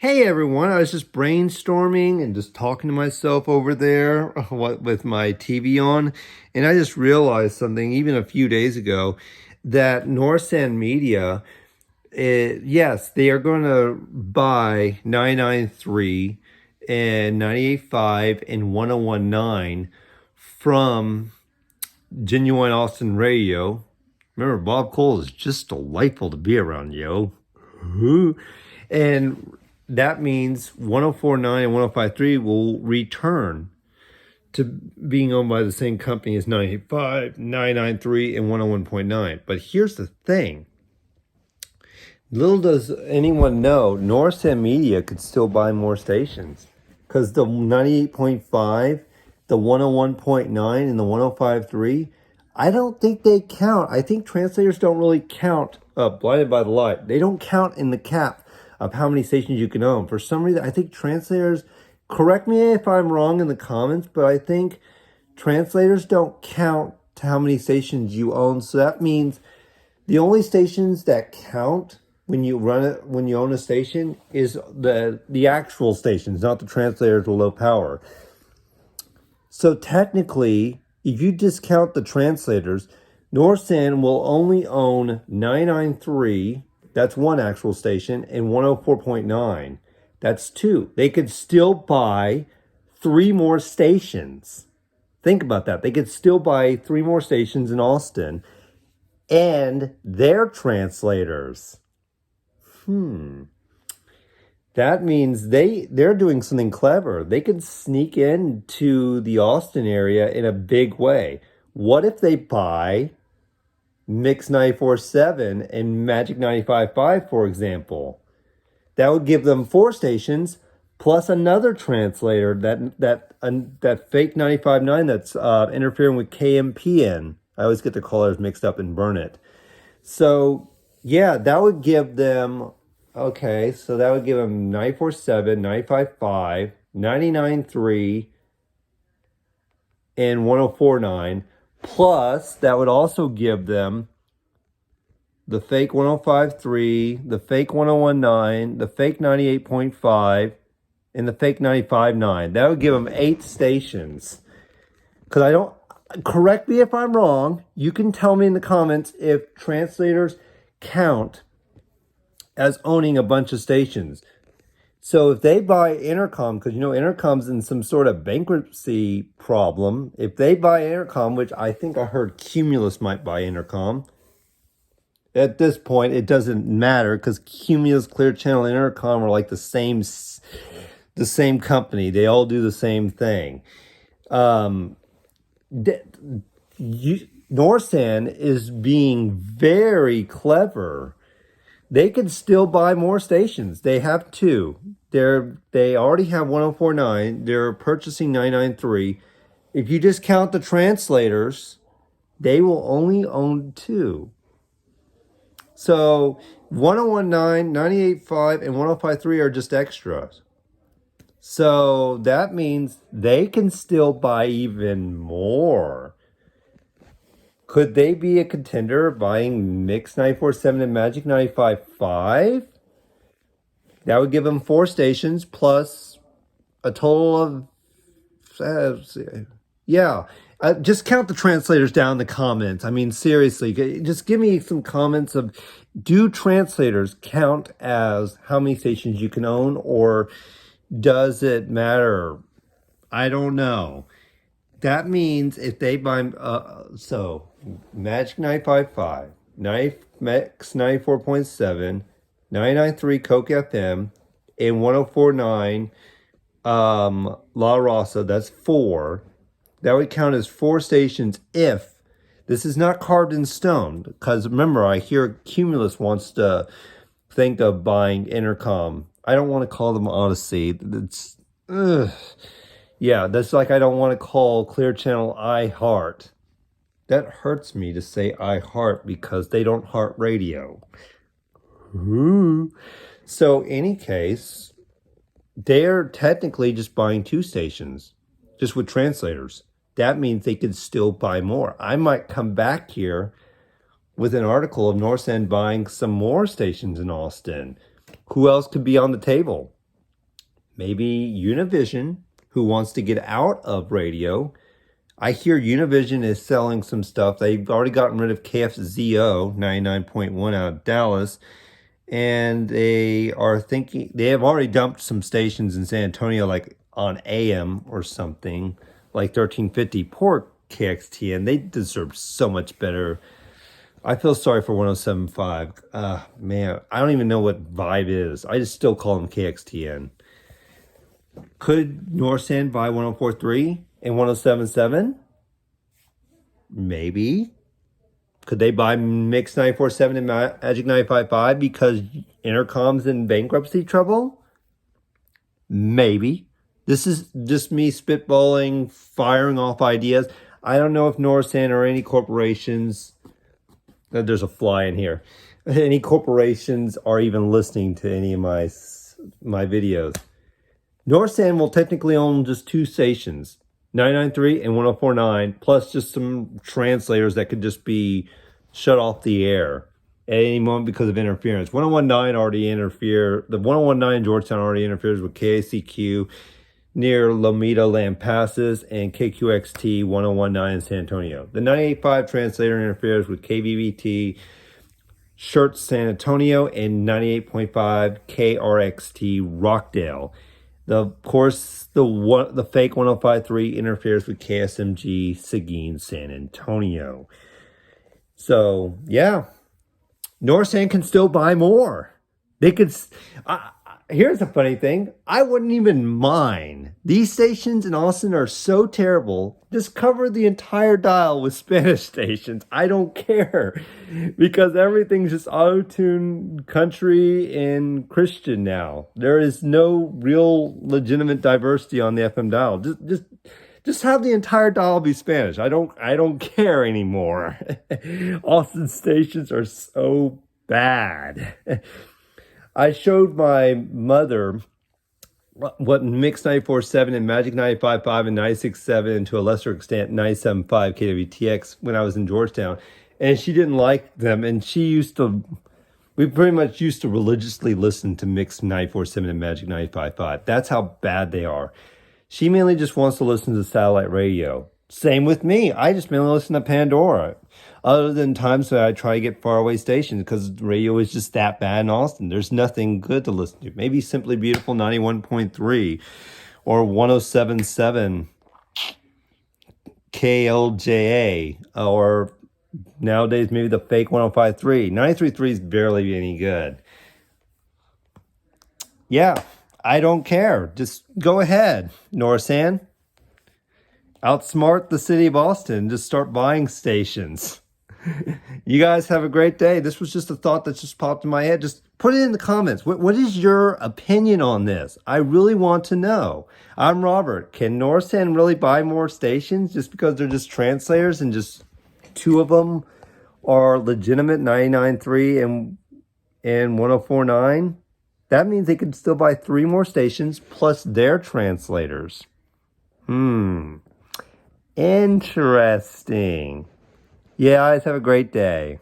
Hey everyone, I was just brainstorming and just talking to myself over there with my TV on, and I just realized something even a few days ago that Norsan Media, yes, they are going to buy 993 and 98.5 and 1019 from Genuine Austin Radio. Remember, Bob Cole is just delightful to be around, yo. And that means 1049 and 1053 will return to being owned by the same company as 985, 993, and 101.9. But here's the thing. Little does anyone know, Norsan Media could still buy more stations. Because the 98.5, the 101.9, and the 105.3, I don't think they count. I think translators don't really count, blinded by the light. They don't count in the cap of how many stations you can own. For some reason, I think translators, correct me if I'm wrong in the comments, but I think translators don't count to how many stations you own. So that means the only stations that count when you own a station is the actual stations, not the translators with low power. So technically, if you discount the translators, Norsan will only own 993, that's one actual station, and 104.9, that's two. They could still buy three more stations. Think about that. They could still buy three more stations in Austin and their translators. That means they're doing something clever. They could sneak into the Austin area in a big way. What if they buy Mix 94.7 and Magic 95.5, for example? That would give them four stations plus another translator, that fake 95.9 that's interfering with KMPN. I always get the callers mixed up and burn it. So yeah, that would give them, okay, so that would give them 94.7, 95.5, 99.3, and 104.9. Plus, that would also give them the fake 105.3, the fake 101.9, the fake 98.5, and the fake 95.9. That would give them 8 stations. Because I don't, correct me if I'm wrong, you can tell me in the comments if translators count as owning a bunch of stations. So if they buy Intercom, because Intercom's in some sort of bankruptcy problem, if they buy Intercom, which I think I heard Cumulus might buy Intercom, at this point it doesn't matter because Cumulus, Clear Channel, and Intercom are like the same company. They all do the same thing. Norsan is being very clever. They could still buy more stations. They have two. They already have 104.9. They're purchasing 993. If you just count the translators, they will only own 2. So 101.9, 98.5, and 105.3 are just extras. So that means they can still buy even more. Could they be a contender buying Mix 94.7 and Magic 95.5? That would give them 4 stations plus a total of, just count the translators down in the comments. I mean, seriously, just give me some comments of, do translators count as how many stations you can own, or does it matter? I don't know. That means if they buy, Magic 955, Mix 94.7, 993 Coke FM, and 104.9 La Raza, that's 4. That would count as 4 stations if this is not carved in stone. Because remember, I hear Cumulus wants to think of buying Intercom. I don't want to call them Odyssey. It's, yeah, that's like I don't want to call Clear Channel iHeart. That hurts me to say iHeart because they don't heart radio. Ooh. So, any case, they're technically just buying 2 stations, just with translators. That means they could still buy more. I might come back here with an article of Norsan buying some more stations in Austin. Who else could be on the table? maybe Univision, who wants to get out of radio. I hear Univision is selling some stuff. They've already gotten rid of KFZO 99.1 out of Dallas. And they are thinking, they have already dumped some stations in San Antonio, like on AM or something, like 1350. Poor KXTN. They deserve so much better. I feel sorry for 107.5. Man, I don't even know what Vibe is. I just still call them KXTN. Could Norsan buy 104.3 and 107.7? Maybe. Could they buy Mix 94.7 and Magic 95.5 because Intercom's in bankruptcy trouble? Maybe. This is just me spitballing, firing off ideas. I don't know if Norsan or any corporations, there's a fly in here, any corporations are even listening to any of my videos. Norsan will technically own just two stations, 99.3 and 104.9, plus just some translators that could just be shut off the air at any moment because of interference. 101.9 already interfered. The 101.9 Georgetown already interferes with KACQ near Lomita Lampasas and KQXT 101.9 in San Antonio. The 98.5 translator interferes with KVVT Schertz San Antonio and 98.5 KRXT Rockdale. Of course, the fake 105.3 interferes with KSMG Seguin San Antonio. So, yeah, Norsan can still buy more. They could. Here's a funny thing. I wouldn't even mind. These stations in Austin are so terrible. Just cover the entire dial with Spanish stations. I don't care. Because everything's just auto-tuned country and Christian now. There is no real legitimate diversity on the FM dial. Just have the entire dial be Spanish. I don't care anymore. Austin stations are so bad. I showed my mother what Mix 94.7 and Magic 95.5 and 96.7 and to a lesser extent 97.5 KWTX when I was in Georgetown. And she didn't like them. And we pretty much used to religiously listen to Mix 94.7 and Magic 95.5. That's how bad they are. She mainly just wants to listen to satellite radio. Same with me. I just mainly listen to Pandora. Other than times that I try to get faraway stations because radio is just that bad in Austin. There's nothing good to listen to. Maybe Simply Beautiful 91.3 or 107.7 KLJA or nowadays maybe the fake 105.3. 93.3 is barely any good. Yeah, I don't care. Just go ahead, Norsan. Outsmart the city of Austin. Just start buying stations. You guys have a great day. This was just a thought that just popped in my head. Just put it in the comments. What is your opinion on this? I really want to know. I'm Robert. Can Norsan really buy more stations just because they're just translators and just two of them are legitimate 99.3 and 104.9? That means they could still buy 3 more stations plus their translators. Interesting. Yeah, guys, have a great day.